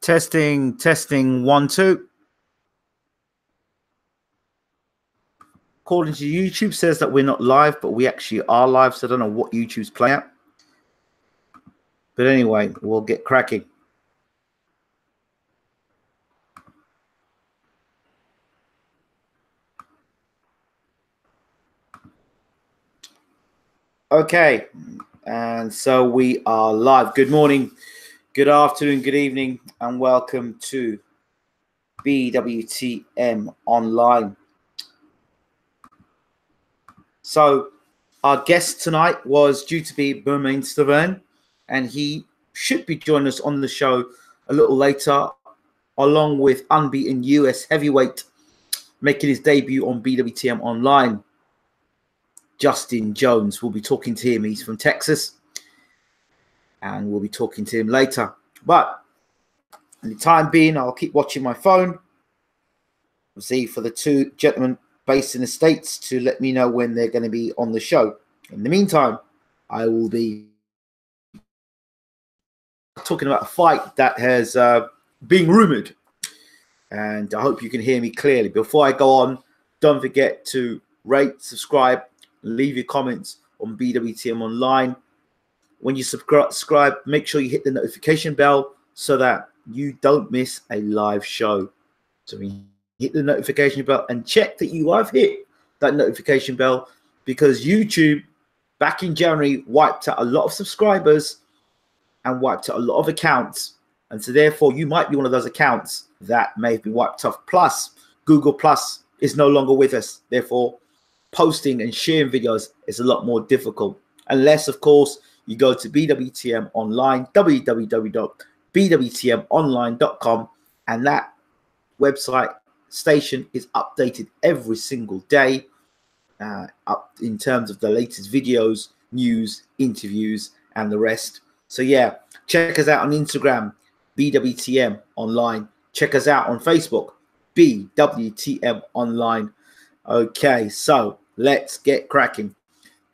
Testing, 1, 2. According to YouTube, says that we're not live, but we actually are live. So I don't know what YouTube's playing at. But anyway, we'll get cracking. Okay, and so we are live. Good morning, good afternoon, good evening, and welcome to BWTM Online. So our guest tonight was due to be Bermain Stavern, and he should be joining us on the show a little later, along with unbeaten US heavyweight making his debut on BWTM Online, Justin Jones. We'll be talking to him. He's from Texas, and we'll be talking to him later. But in the time being, I'll keep watching my phone. We'll see for the two gentlemen based in the States to let me know when they're going to be on the show. In the meantime, I will be talking about a fight that has been rumored, and I hope you can hear me clearly. Before I go on, don't forget to rate, subscribe, leave your comments on BWTM Online. When you subscribe, make sure you hit the notification bell so that you don't miss a live show. So when you hit the notification bell and check that you have hit that notification bell, because YouTube back in January wiped out a lot of subscribers and wiped out a lot of accounts. And so therefore you might be one of those accounts that may have been wiped off. Plus, Google Plus is no longer with us. Therefore, posting and sharing videos is a lot more difficult, unless of course you go to BWTM Online, www.bwtmonline.com, and that website station is updated every single day up in terms of the latest videos, news, interviews, and the rest. So yeah, check us out on Instagram, BWTM Online. Check us out on Facebook, BWTM Online. Okay, so let's get cracking.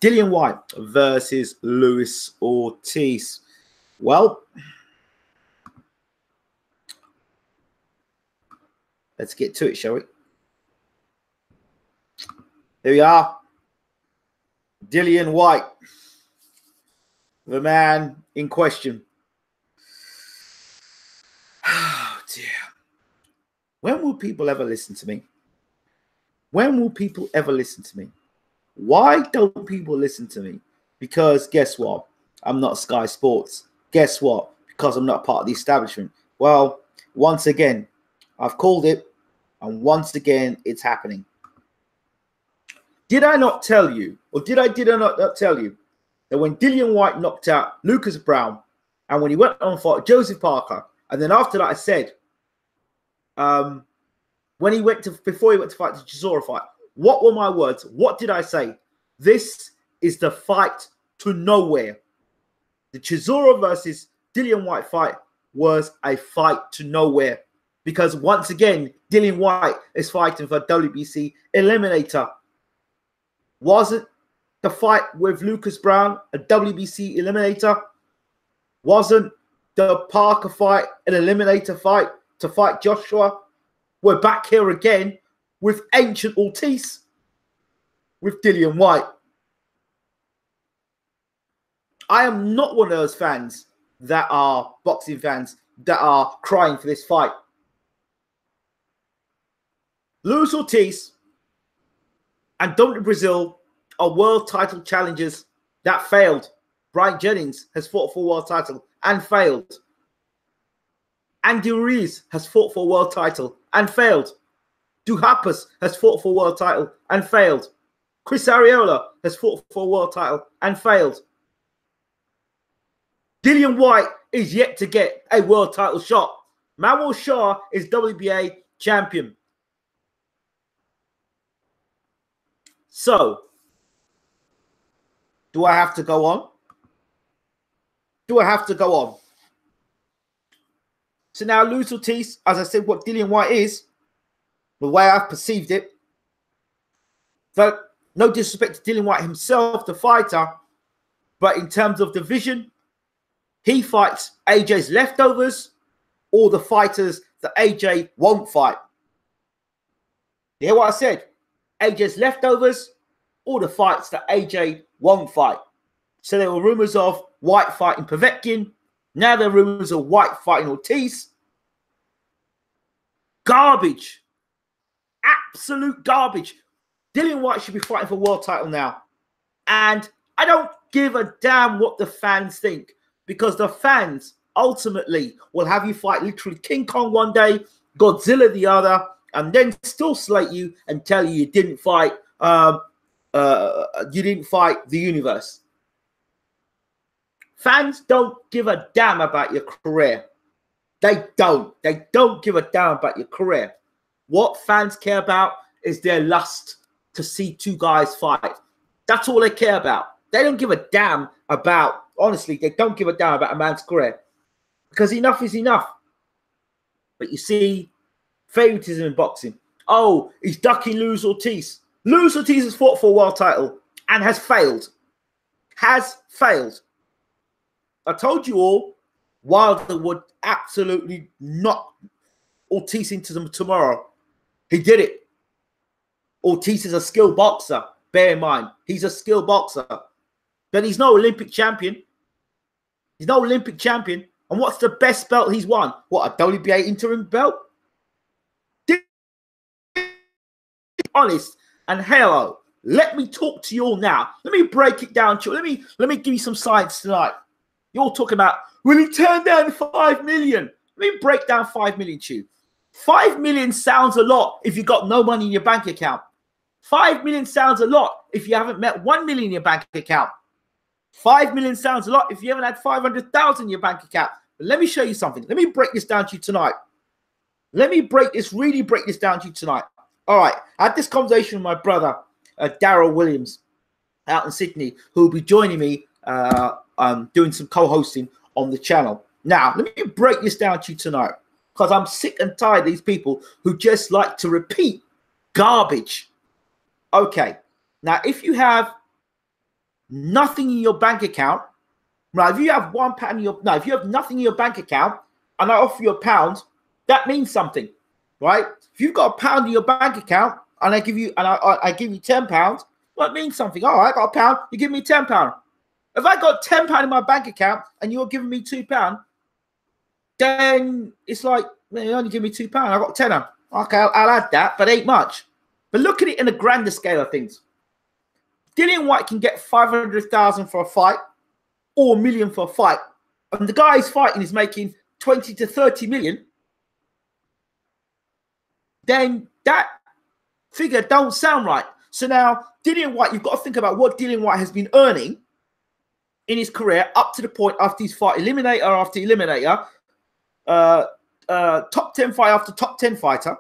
Dillian Whyte versus Luis Ortiz. Well, let's get to it, shall we? Here we are. Dillian Whyte, the man in question. Oh, dear. When will people ever listen to me? When will people ever listen to me? Why don't people listen to me? Because guess what? I'm not Sky Sports. Guess what? Because I'm not part of the establishment. Well, once again, I've called it, and once again, it's happening. Did I not tell you, or did I not tell you, that when Dillian Whyte knocked out Lucas Brown, and when he went on fight Joseph Parker, and then after that I said, before he went to fight the Chisora fight, what were my words? What did I say? This is the fight to nowhere. The Chisora versus Dillian Whyte fight was a fight to nowhere, because once again, Dillian Whyte is fighting for WBC Eliminator. Wasn't the fight with Lucas Brown a WBC Eliminator? Wasn't the Parker fight an Eliminator fight to fight Joshua? We're back here again with ancient Ortiz, with Dillian Whyte. I am not one of those fans that are boxing fans that are crying for this fight. Luis Ortiz and Dominic Brazil are world title challengers that failed. Brian Jennings has fought for a world title and failed. Andy Ruiz has fought for a world title and failed. Duhaupas has fought for a world title and failed. Chris Arreola has fought for a world title and failed. Dillian Whyte is yet to get a world title shot. Mawar Shah is WBA champion. So, do I have to go on? Do I have to go on? So now Luis Ortiz, as I said, what Dillian Whyte is, the way I've perceived it, but no disrespect to Dillian Whyte himself, the fighter, but in terms of division, he fights AJ's leftovers all the fighters that AJ won't fight. You hear what I said? AJ's leftovers, all the fights that AJ won't fight. So there were rumors of Whyte fighting Povetkin. Now there are rumors of Whyte fighting Ortiz. Garbage. Absolute garbage. Dillian Whyte should be fighting for world title now. And I don't give a damn what the fans think, because the fans ultimately will have you fight literally King Kong one day, Godzilla the other, and then still slate you and tell you didn't fight the universe. Fans don't give a damn about your career. They don't. They don't give a damn about your career. What fans care about is their lust to see two guys fight. That's all they care about. They don't give a damn about, honestly, they don't give a damn about a man's career, because enough is enough. But you see, favoritism in boxing. Oh, he's ducking Luis Ortiz. Luis Ortiz has fought for a world title and has failed. Has failed. I told you all, Wilder would absolutely knock Ortiz into them tomorrow. He did it. Ortiz is a skilled boxer. Bear in mind, he's a skilled boxer. But he's no Olympic champion. He's no Olympic champion. And what's the best belt he's won? What, a WBA interim belt? Honest. And hello, let me talk to you all now. Let me break it down to you. Let me give you some science tonight. You're talking about, will he turn down 5 million? Let me break down 5 million to you. 5 million sounds a lot if you've got no money in your bank account. 5 million sounds a lot if you haven't met 1 million in your bank account. 5 million sounds a lot if you haven't had 500,000 in your bank account. But let me show you something. Let me break this down to you tonight. Let me really break this down to you tonight. All right. I had this conversation with my brother, Darryl Williams, out in Sydney, who will be joining me doing some co-hosting on the channel. Now, let me break this down to you tonight, because I'm sick and tired of these people who just like to repeat garbage. Okay. Now, if you have nothing in your bank account, right? If you have £1 in your if you have nothing in your bank account and I offer you £1, that means something, right? If you've got £1 in your bank account and I give you £10, well, it means something. All right, I got £1, you give me £10. If I got £10 in my bank account and you're giving me £2, then it's like, man, you only give me £2. I got £10. Okay, I'll add that, but ain't much. But look at it in a grander scale of things. Dillian Whyte can get 500,000 for a fight or $1 million for a fight, and the guy he's fighting is making 20 to 30 million. Then that figure don't sound right. So now Dillian Whyte, you've got to think about what Dillian Whyte has been earning in his career up to the point after he's fought eliminator after eliminator, top 10 fight after top 10 fighter.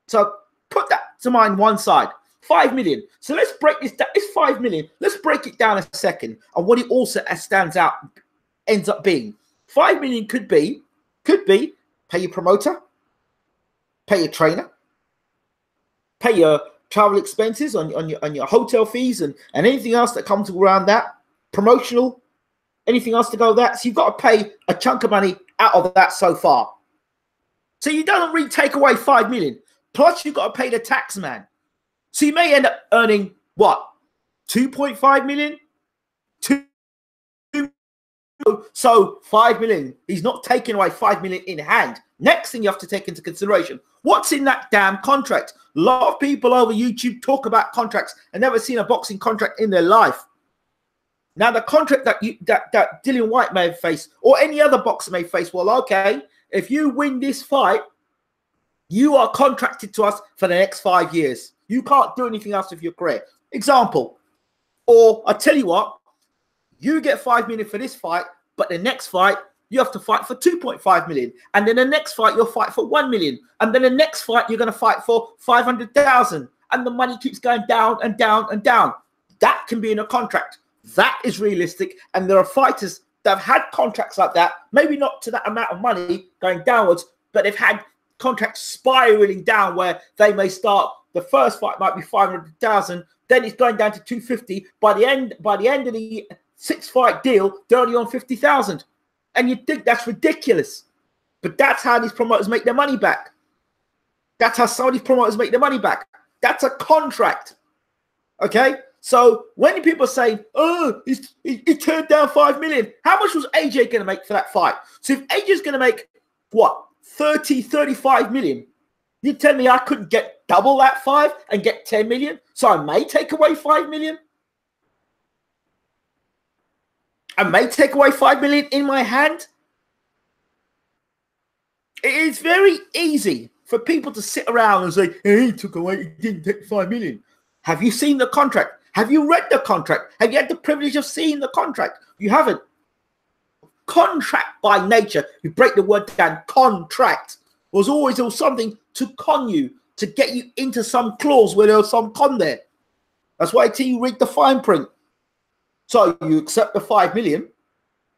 So put that to mind one side. 5 million. So let's break this down. It's 5 million. Let's break it down a second. And what it also stands out ends up being 5 million could be pay your promoter, pay your trainer, pay your travel expenses on your hotel fees and anything else that comes around that, promotional, anything else to go with that. So you've got to pay a chunk of money out of that so far. So you don't really take away 5 million. Plus you've got to pay the tax man. So you may end up earning what? 2.5 million? So 5 million. He's not taking away 5 million in hand. Next thing you have to take into consideration, what's in that damn contract? A lot of people over YouTube talk about contracts and never seen a boxing contract in their life. Now, the contract that Dillian Whyte may have faced, or any other boxer may face, well, okay, if you win this fight, you are contracted to us for the next 5 years. You can't do anything else with your career. Example. Or I tell you what, you get 5 million for this fight, but the next fight, you have to fight for 2.5 million. And then the next fight, you'll fight for 1 million. And then the next fight, you're going to fight for 500,000. And the money keeps going down and down and down. That can be in a contract. That is realistic. And there are fighters that have had contracts like that, maybe not to that amount of money going downwards, but they've had contracts spiraling down where they may start, the first fight might be 500,000, then it's going down to 250. By the end of the 6-fight deal, they're only on 50,000. And you think that's ridiculous. But that's how these promoters make their money back. That's how some of these promoters make their money back. That's a contract. Okay? So when people say, oh, he turned down 5 million, how much was AJ going to make for that fight? So if AJ's going to make, what, 30, 35 million, you tell me I couldn't get double that 5 and get 10 million? So I may take away 5 million? I may take away 5 million in my hand? It is very easy for people to sit around and say, hey, he took away, he didn't take 5 million. Have you seen the contract? Have you read the contract? Have you had the privilege of seeing the contract? You haven't. Contract by nature, you break the word down, contract was always something to con you, to get you into some clause where there was some con there. That's why until you read the fine print. So you accept the 5 million,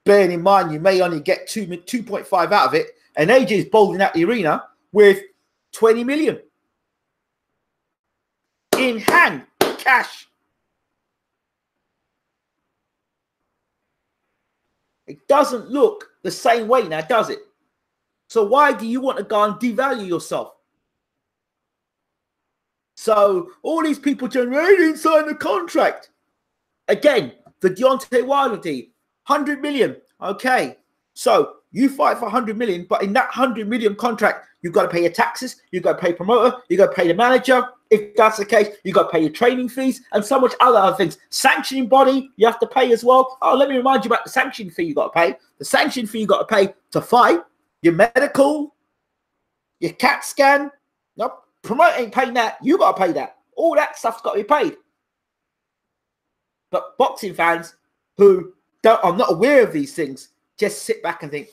bearing in mind you may only get 2.5 out of it, and AJ is bowling out the arena with 20 million in hand, cash. It doesn't look the same way now, does it? So why do you want to go and devalue yourself? So all these people didn't sign the contract. Again, the Deontay Wilder deal, 100 million. Okay, so you fight for 100 million, but in that 100 million contract, you've got to pay your taxes, you've got to pay promoter, you've got to pay the manager. If that's the case, you've got to pay your training fees and so much other things. Sanctioning body, you have to pay as well. Oh, let me remind you about the sanctioning fee you got to pay. The sanctioning fee you got to pay to fight, your medical, your CAT scan. Nope, promoter ain't paying that. You got to pay that. All that stuff's got to be paid. But boxing fans who are not aware of these things just sit back and think,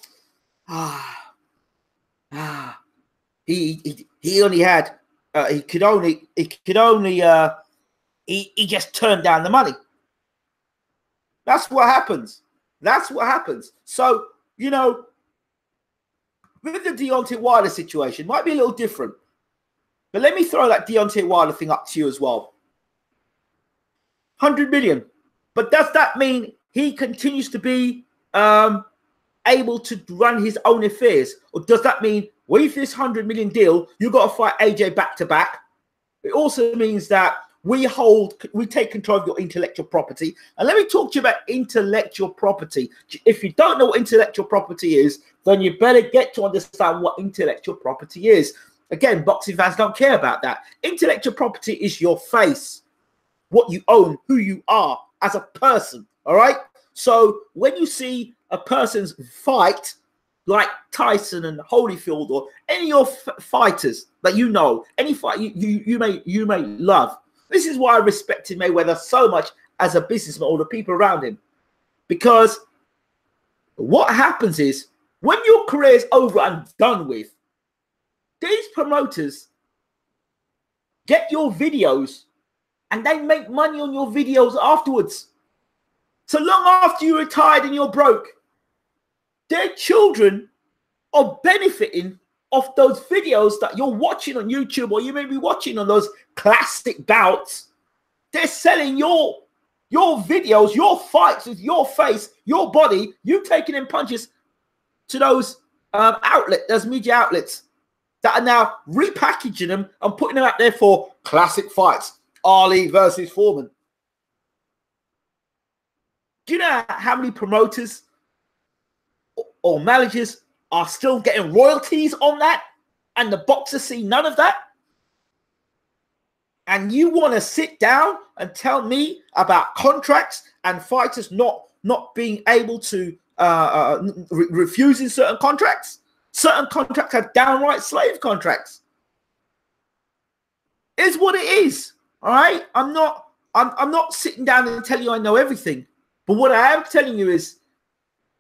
he only had, he just turned down the money. That's what happens. That's what happens. So, you know, with the Deontay Wilder situation, might be a little different. But let me throw that Deontay Wilder thing up to you as well. 100 million. But does that mean he continues to be able to run his own affairs? Or does that mean with this 100 million deal, you've got to fight AJ back to back? It also means that we take control of your intellectual property. And let me talk to you about intellectual property. If you don't know what intellectual property is, then you better get to understand what intellectual property is. Again, boxing fans don't care about that. Intellectual property is your face, what you own, who you are as a person, all right? So when you see a person's fight, like Tyson and Holyfield or any of your fighters that you know, any fight you may love, this is why I respected Mayweather so much as a businessman, or the people around him. Because what happens is, when your career is over and done with, these promoters get your videos and they make money on your videos afterwards. So long after you're retired and you're broke, their children are benefiting off those videos that you're watching on YouTube, or you may be watching on those classic bouts. They're selling your videos, your fights with your face, your body, you taking in punches to those those media outlets that are now repackaging them and putting them out there for classic fights. Ali versus Foreman. Do you know how many promoters or managers are still getting royalties on that, and the boxers see none of that? And you want to sit down and tell me about contracts and fighters not being able to refusing certain contracts? Certain contracts are downright slave contracts. It's what it is. All right. I'm not sitting down and telling you I know everything. But what I am telling you is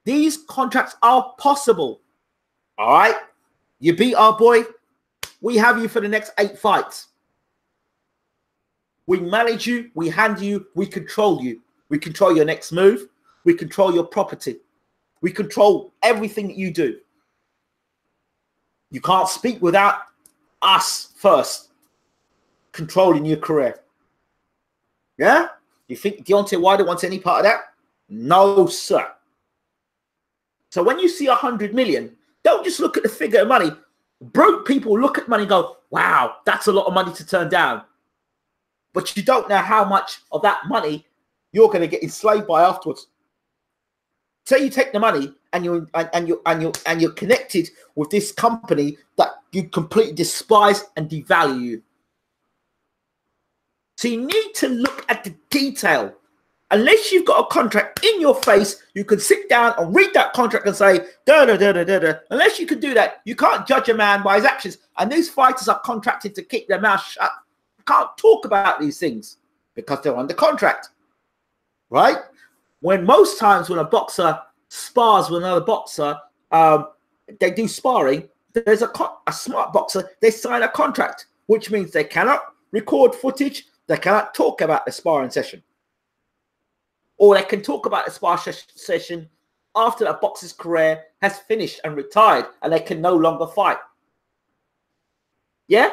these contracts are possible. All right. You beat our boy. We have you for the next 8 fights. We manage you. We handle you. We control you. We control your next move. We control your property. We control everything that you do. You can't speak without us first controlling your career. Yeah? You think Deontay Wilder wants any part of that? No, sir. So when you see 100 million, Don't just look at the figure of money. Broke people look at money and go, wow, that's a lot of money to turn down. But you don't know how much of that money you're going to get enslaved by afterwards. Say you take the money and you're connected with this company that you completely despise and devalue. So you need to look at the detail. Unless you've got a contract in your face, you can sit down and read that contract and say, da da da da da da. Unless you can do that, you can't judge a man by his actions. And these fighters are contracted to keep their mouth shut. You can't talk about these things because they're under contract, right? When most times when a boxer spars with another boxer, they do sparring. There's a smart boxer. They sign a contract, which means they cannot record footage. They cannot talk about the sparring session. Or they can talk about the sparring session after that boxer's career has finished and retired and they can no longer fight. Yeah?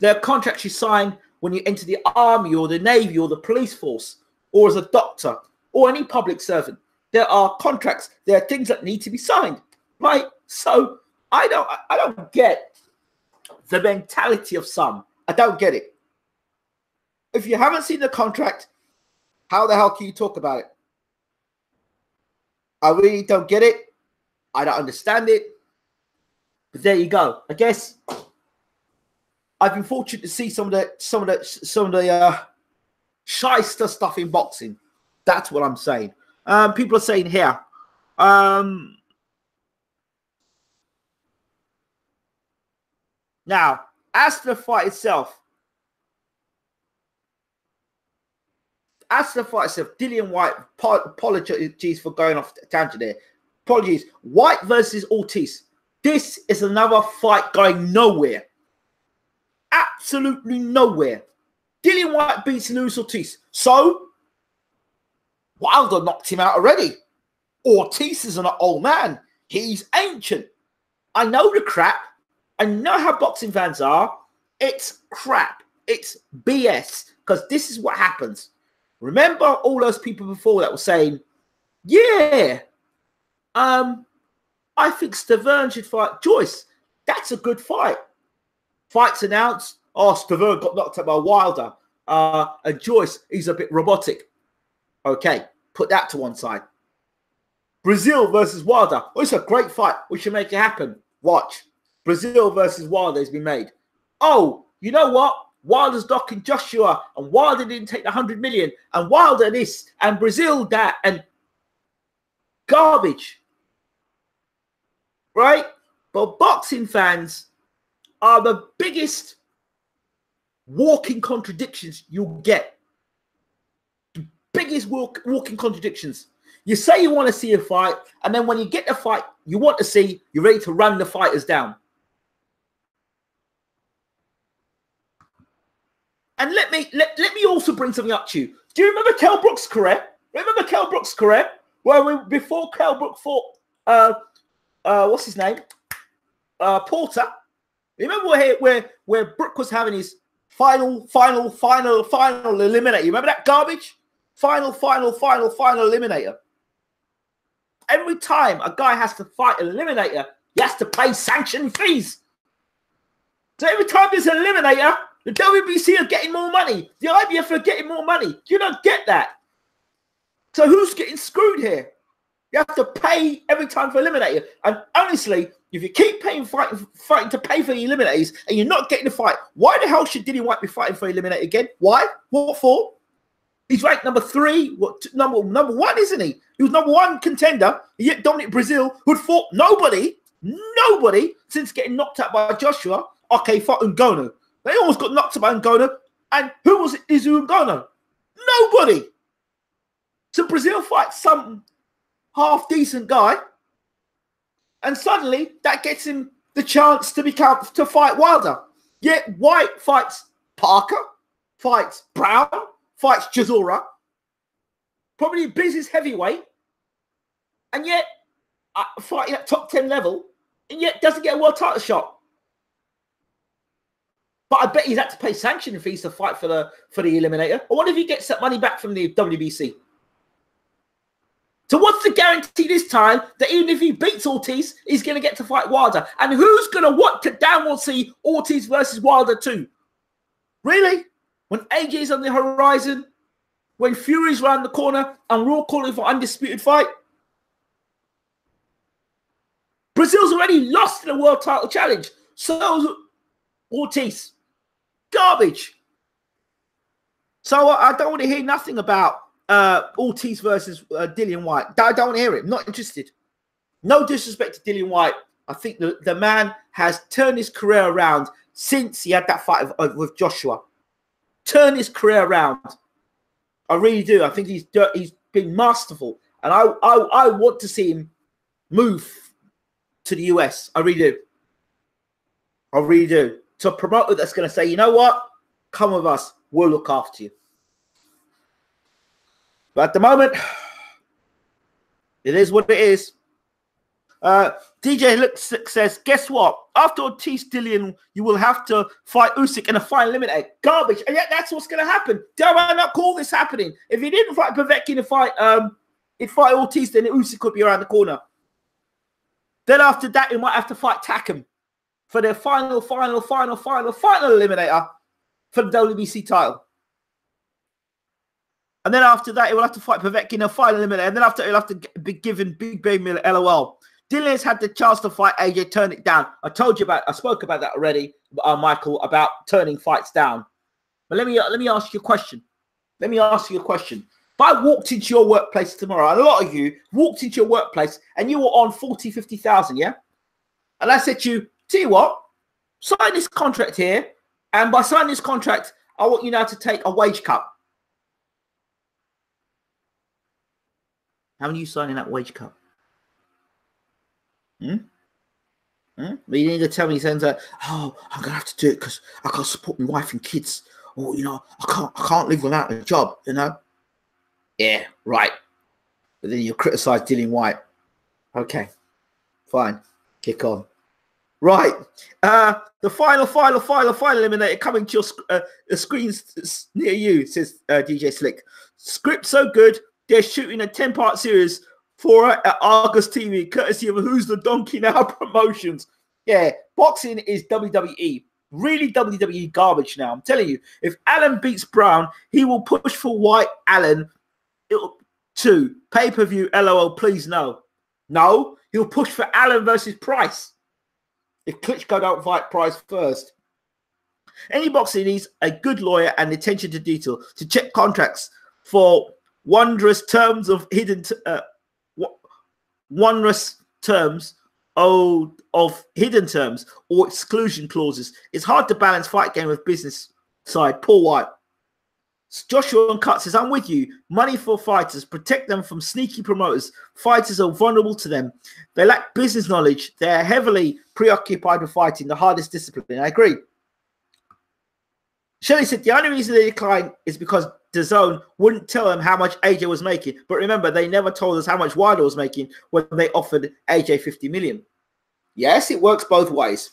There are contracts you sign when you enter the army or the navy or the police force or as a doctor or any public servant. There are contracts. There are things that need to be signed, right? So I don't get the mentality of some. I don't get it. If you haven't seen the contract, how the hell can you talk about it? I really don't get it. I don't understand it. But there you go. I guess I've been fortunate to see some of the shyster stuff in boxing. That's what I'm saying. People are saying here. Now, as to the fight itself. Dillian Whyte, apologies for going off tangent there. Apologies. Whyte versus Ortiz. This is another fight going nowhere. Absolutely nowhere. Dillian Whyte beats Luis Ortiz. So, Wilder knocked him out already. Ortiz is an old man. He's ancient. I know the crap. I know how boxing fans are. It's crap. It's BS. Because this is what happens. Remember all those people before that were saying, yeah, I think Stavern should fight Joyce. That's a good fight. Fight's announced. Oh, Stavern got knocked out by Wilder. And Joyce, he's a bit robotic. Okay, put that to one side. Brazil versus Wilder. Oh, it's a great fight. We should make it happen. Watch. Brazil versus Wilder has been made. Oh, you know what? Wilder's docking Joshua, and Wilder didn't take the 100 million, and Wilder this, and Brazil that, and garbage. Right? But boxing fans are the biggest walking contradictions you'll get. The biggest walking contradictions. You say you want to see a fight, and then when you get the fight you want to see, you're ready to run the fighters down. And let me also bring something up to you. Do you remember Kell Brook's career? Remember Kell Brook's career? Before Kell Brook fought, what's his name? Porter. Remember where Brook was having his final eliminator? You remember that garbage? Final eliminator. Every time a guy has to fight an eliminator, he has to pay sanction fees. So every time there's an eliminator, the WBC are getting more money. The IBF are getting more money. You don't get that. So who's getting screwed here? You have to pay every time for eliminator. And honestly, if you keep paying fighting to pay for the eliminators and you're not getting the fight, why the hell should Dillian Whyte be fighting for eliminator again? Why? What for? He's ranked number 3. Number 1, isn't he? He was number 1 contender. Yet Dominic Brazil, who'd fought nobody since getting knocked out by Joshua. Okay, fought Ngannou. They almost got knocked out by Ngannou. And who was Izu Ngannou? Nobody. So Brazil fights some half-decent guy. And suddenly, that gets him the chance to fight Wilder. Yet Whyte fights Parker, fights Brown, fights Chisora. Probably the busiest heavyweight. And yet, fighting at top 10 level. And yet, doesn't get a world title shot. But I bet he's had to pay sanction fees to fight for the eliminator. I wonder if he gets that money back from the WBC. So what's the guarantee this time that even if he beats Ortiz, he's going to get to fight Wilder? And who's going to want to damn well see Ortiz versus Wilder too? Really? When AJ's on the horizon, when Fury's around the corner, and we're all calling for undisputed fight? Brazil's already lost in the world title challenge. So Ortiz. Garbage. So I don't want to hear nothing about Ortiz versus Dillian Whyte. I don't want to hear it. I'm not interested. No disrespect to Dillian Whyte. I think the man has turned his career around since he had that fight with Joshua. Turn his career around. I really do. I think he's been masterful. And I want to see him move to the US. I really do. I really do. To a promoter that's going to say, you know what? Come with us. We'll look after you. But at the moment, it is what it is. DJ says, guess what? After Ortiz Dillian, you will have to fight Usyk in a final eliminator. Garbage. And yet that's what's going to happen. Do I not call this happening? If he didn't fight Povetkin and fight Ortiz, then Usyk could be around the corner. Then after that, he might have to fight Takam for their final eliminator for the WBC title. And then after that, he will have to fight Povetkin in a final eliminator. And then after, he'll have to be given Big Baby Miller LOL. Dillian's had the chance to fight AJ, turn it down. I spoke about that already, Michael, about turning fights down. But let me ask you a question. Let me ask you a question. If I walked into your workplace tomorrow, and a lot of you walked into your workplace and you were on 40, 50,000, yeah? And I said to you, tell you what, sign this contract here. And by signing this contract, I want you now to take a wage cut. How many of you signing that wage cut? But you need to tell me, saying that, oh, I'm gonna have to do it because I can't support my wife and kids, or you know, I can't live without a job, you know. Yeah, right. But then you criticize Dillian Whyte. Okay, fine, kick on. Right, the final eliminator coming to your the screens near you, says DJ Slick. Script so good, they're shooting a 10-part series for Argus TV, courtesy of Who's the Donkey Now Promotions. Yeah, boxing is WWE. Really WWE garbage now. I'm telling you, if Allen beats Brown, he will push for White Allen to pay-per-view. LOL, please no. No, he'll push for Allen versus Price. If Klitschko don't fight Price first. Any boxer needs a good lawyer and attention to detail to check contracts for wondrous terms of hidden hidden terms or exclusion clauses. It's hard to balance fight game with business side. Paul White. Joshua and Cut says, I'm with you. Money for fighters. Protect them from sneaky promoters. Fighters are vulnerable to them. They lack business knowledge. They're heavily preoccupied with fighting, the hardest discipline. I agree. Shelley said, the only reason they declined is because DAZN wouldn't tell them how much AJ was making. But remember, they never told us how much Wilder was making when they offered AJ 50 million. Yes, it works both ways.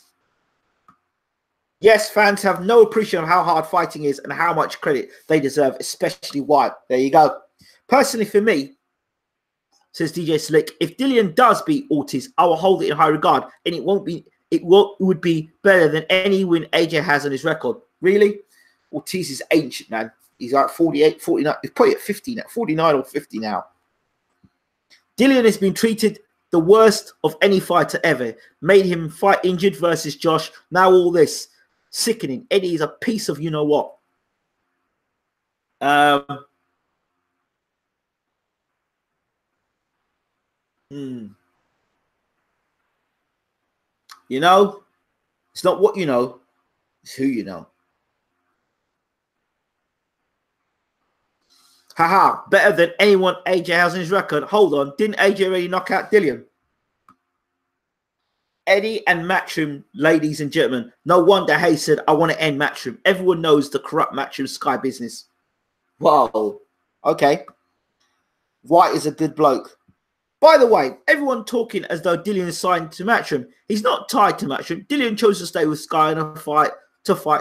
Yes, fans have no appreciation of how hard fighting is and how much credit they deserve, especially White. There you go. Personally, for me, says DJ Slick, if Dillian does beat Ortiz, I will hold it in high regard, and it would be better than any win AJ has on his record. Really? Ortiz is ancient, man. He's like 48, 49. He's probably at 50 now, 49 or 50 now. Dillian has been treated the worst of any fighter ever. Made him fight injured versus Josh. Now all this. Sickening. Eddie is a piece of you-know-what. You know, it's not what you know, it's who you know. Haha, better than anyone AJ has on his record. Hold on, didn't AJ already knock out Dillian? Eddie and Matchroom, ladies and gentlemen. No wonder Hayes said, I want to end Matchroom. Everyone knows the corrupt Matchroom Sky business. Whoa. Okay. White is a good bloke. By the way, everyone talking as though Dillian is signed to Matchroom. He's not tied to Matchroom. Dillian chose to stay with Sky in a fight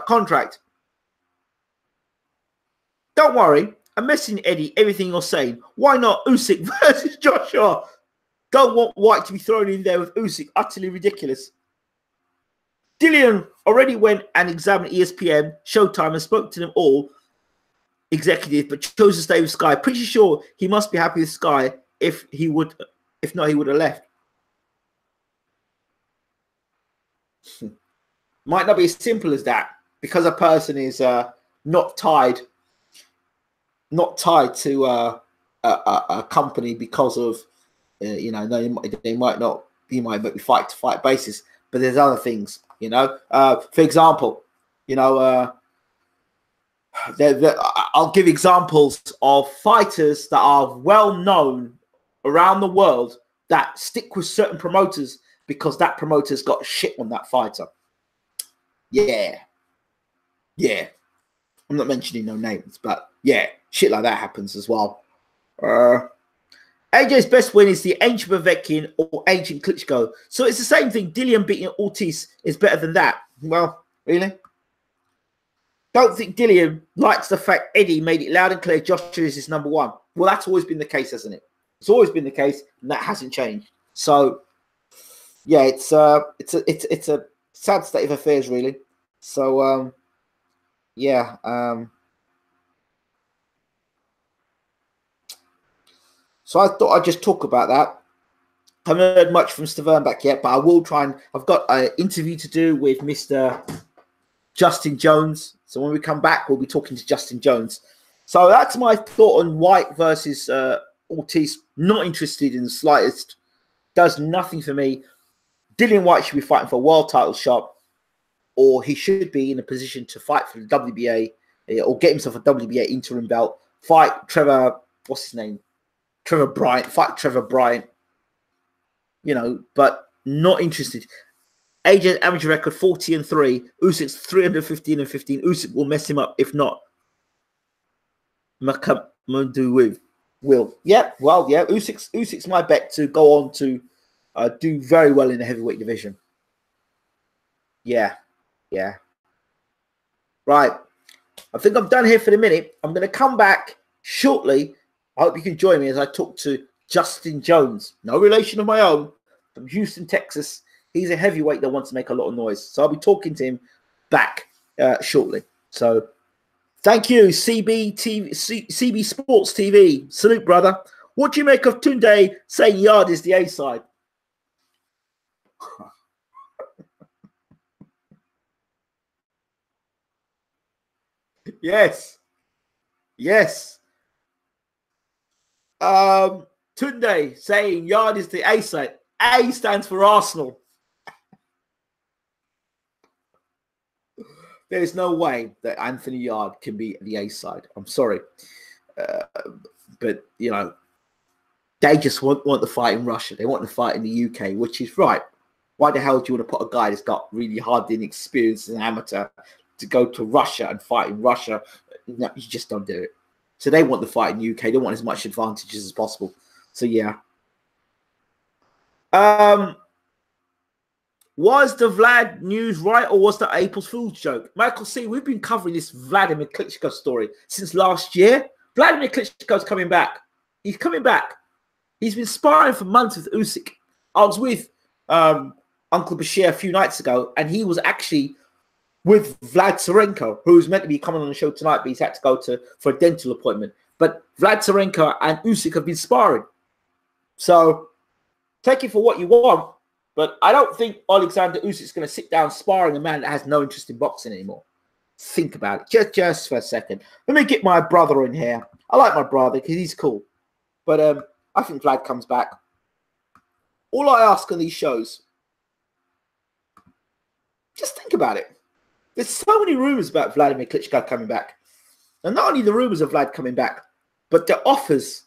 contract. Don't worry. I'm messaging Eddie everything you're saying. Why not Usyk versus Joshua? Don't want White to be thrown in there with Usyk. Utterly ridiculous. Dillian already went and examined ESPN, Showtime, and spoke to them all, executive, but chose to stay with Sky. Pretty sure he must be happy with Sky. If not, he would have left. Might not be as simple as that, because a person is not tied to a company because of you know, they might not, you might be fight to fight basis, but there's other things, you know. For example, you know, I'll give examples of fighters that are well known around the world that stick with certain promoters because that promoter's got shit on that fighter. Yeah. I'm not mentioning no names, but yeah, shit like that happens as well. AJ's best win is the ancient Povetkin or ancient Klitschko. So it's the same thing. Dillian beating Ortiz is better than that. Well, really? Don't think Dillian likes the fact Eddie made it loud and clear Joshua is his number one. Well, that's always been the case, hasn't it? It's always been the case, and that hasn't changed. So, yeah, it's a sad state of affairs, really. So, yeah. So I thought I'd just talk about that. I haven't heard much from Stavern back yet, but I will try and... I've got an interview to do with Mr. Justin Jones. So when we come back, we'll be talking to Justin Jones. So that's my thought on White versus Ortiz. Not interested in the slightest. Does nothing for me. Dillian Whyte should be fighting for a world title shot, or he should be in a position to fight for the WBA or get himself a WBA interim belt. Fight Trevor... What's his name? Trevor Bryant. Fight Trevor Bryant. You know, but not interested. AJ's amateur record 40-3. Usyk's 315-15. Usyk will mess him up if not. Makamadu will. Yeah, well, yeah. Usyk's my bet to go on to do very well in the heavyweight division. Yeah. Right. I think I'm done here for the minute. I'm going to come back shortly. I hope you can join me as I talk to Justin Jones. No relation of my own, from Houston, Texas. He's a heavyweight that wants to make a lot of noise. So I'll be talking to him back shortly. So thank you, CB Sports TV. Salute, brother. What do you make of Tunde saying Yard is the A-side? Yes. Tunde saying Yard is the A-side. A stands for Arsenal. There's no way that Anthony Yard can be the A-side. I'm sorry. But, you know, they just want the fight in Russia. They want the fight in the UK, which is right. Why the hell do you want to put a guy that's got really hard-in experience as an amateur to go to Russia and fight in Russia? No, you just don't do it. So they want the fight in the UK. They want as much advantages as possible. So, yeah. Was the Vlad news right, or was that April's Fool's joke? Michael C., we've been covering this Vladimir Klitschko story since last year. Vladimir Klitschko's coming back. He's coming back. He's been sparring for months with Usyk. I was with Uncle Bashir a few nights ago, and he was actually with Vlad Tsarenko, who was meant to be coming on the show tonight, but he's had to go for a dental appointment. But Vlad Tsarenko and Usyk have been sparring. So take it for what you want. But I don't think Alexander Usyk's going to sit down sparring a man that has no interest in boxing anymore. Think about it. Just for a second. Let me get my brother in here. I like my brother because he's cool. But I think Vlad comes back. All I ask on these shows, just think about it. There's so many rumors about Vladimir Klitschko coming back. And not only the rumors of Vlad coming back, but the offers.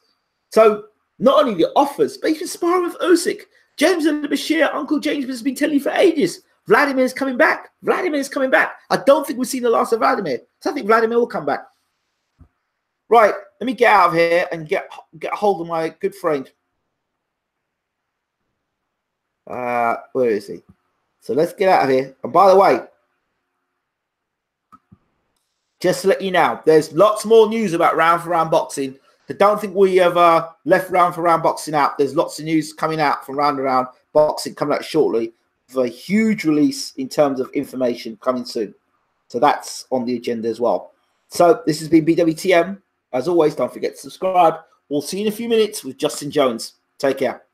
So not only the offers, but he's been sparring with Usyk. James and Bashir, Uncle James has been telling you for ages. Vladimir's coming back. Vladimir's coming back. I don't think we've seen the last of Vladimir. So I think Vladimir will come back. Right, let me get out of here and get a hold of my good friend. Where is he? So let's get out of here. And by the way, just to let you know, there's lots more news about round for round boxing. So don't think we have left round for round boxing out. There's lots of news coming out from round to round boxing coming out shortly, with a huge release in terms of information coming soon. So that's on the agenda as well. So this has been BWTM. As always, don't forget to subscribe. We'll see you in a few minutes with Justin Jones. Take care.